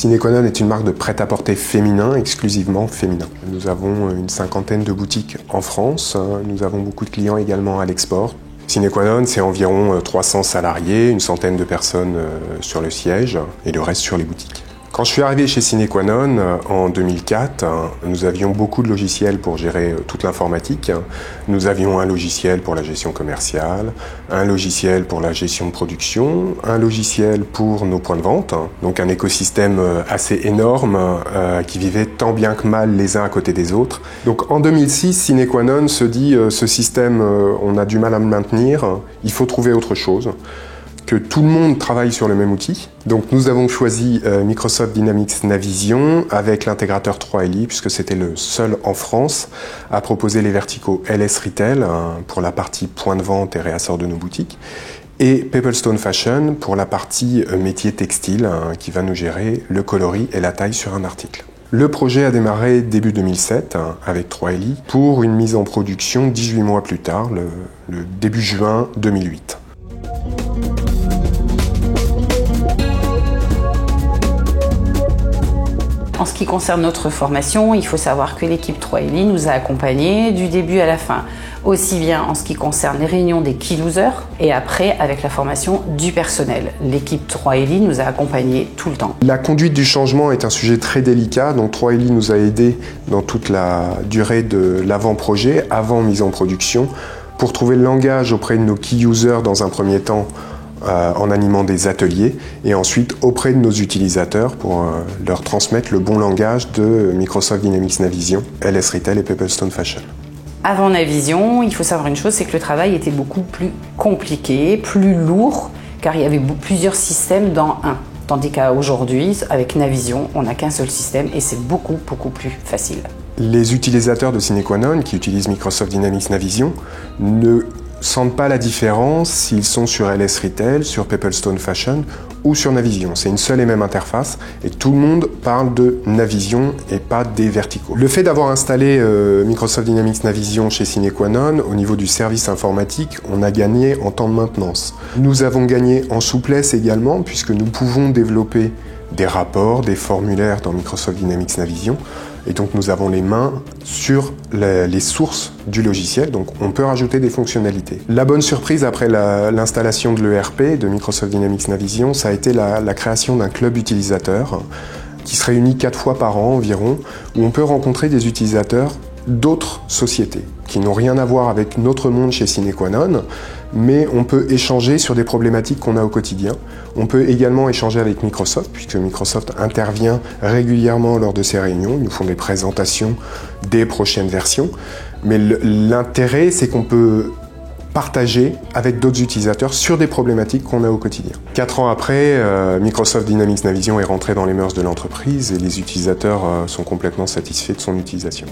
Sine Qua Non est une marque de prêt-à-porter féminin, exclusivement féminin. Nous avons une 50aine de boutiques en France, nous avons beaucoup de clients également à l'export. Sine Qua Non, c'est environ 300 salariés, une centaine de personnes sur le siège et le reste sur les boutiques. Quand je suis arrivé chez Sine Qua Non en 2004, nous avions beaucoup de logiciels pour gérer toute l'informatique. Nous avions un logiciel pour la gestion commerciale, un logiciel pour la gestion de production, un logiciel pour nos points de vente, donc un écosystème assez énorme qui vivait tant bien que mal les uns à côté des autres. Donc en 2006, Sine Qua Non se dit ce système, on a du mal à le maintenir, il faut trouver autre chose. Que tout le monde travaille sur le même outil. Donc nous avons choisi Microsoft Dynamics Navision avec l'intégrateur 3LI puisque c'était le seul en France à proposer les verticaux LS Retail pour la partie point de vente et réassort de nos boutiques et Peplestone Fashion pour la partie métier textile qui va nous gérer le coloris et la taille sur un article. Le projet a démarré début 2007 avec 3LI pour une mise en production 18 mois plus tard, le début juin 2008. En ce qui concerne notre formation, il faut savoir que l'équipe 3LI nous a accompagnés du début à la fin, aussi bien en ce qui concerne les réunions des key users et après avec la formation du personnel. L'équipe 3LI nous a accompagnés tout le temps. La conduite du changement est un sujet très délicat, donc 3LI nous a aidés dans toute la durée de l'avant-projet, avant mise en production, pour trouver le langage auprès de nos key users dans un premier temps, en animant des ateliers et ensuite auprès de nos utilisateurs pour leur transmettre le bon langage de Microsoft Dynamics Navision, LS Retail et Peplestone Fashion. Avant Navision, il faut savoir une chose, c'est que le travail était beaucoup plus compliqué, plus lourd, car il y avait plusieurs systèmes dans un. Tandis qu'aujourd'hui, avec Navision, on n'a qu'un seul système et c'est beaucoup plus facile. Les utilisateurs de Sine Qua Non qui utilisent Microsoft Dynamics Navision ne sentent pas la différence s'ils sont sur LS Retail, sur Peplestone Fashion ou sur Navision. C'est une seule et même interface et tout le monde parle de Navision et pas des verticaux. Le fait d'avoir installé Microsoft Dynamics Navision chez Sine Qua Non, au niveau du service informatique, on a gagné en temps de maintenance. Nous avons gagné en souplesse également puisque nous pouvons développer des rapports, des formulaires dans Microsoft Dynamics Navision. Et donc nous avons les mains sur les sources du logiciel, donc on peut rajouter des fonctionnalités. La bonne surprise après l'installation de l'ERP de Microsoft Dynamics Navision, ça a été la création d'un club utilisateur qui se réunit 4 fois par an environ, où on peut rencontrer des utilisateurs d'autres sociétés qui n'ont rien à voir avec notre monde chez Sine Qua Non, mais on peut échanger sur des problématiques qu'on a au quotidien. On peut également échanger avec Microsoft, puisque Microsoft intervient régulièrement lors de ces réunions. Ils nous font des présentations des prochaines versions. Mais l'intérêt, c'est qu'on peut partager avec d'autres utilisateurs sur des problématiques qu'on a au quotidien. 4 ans après, Microsoft Dynamics Navision est rentré dans les mœurs de l'entreprise et les utilisateurs sont complètement satisfaits de son utilisation.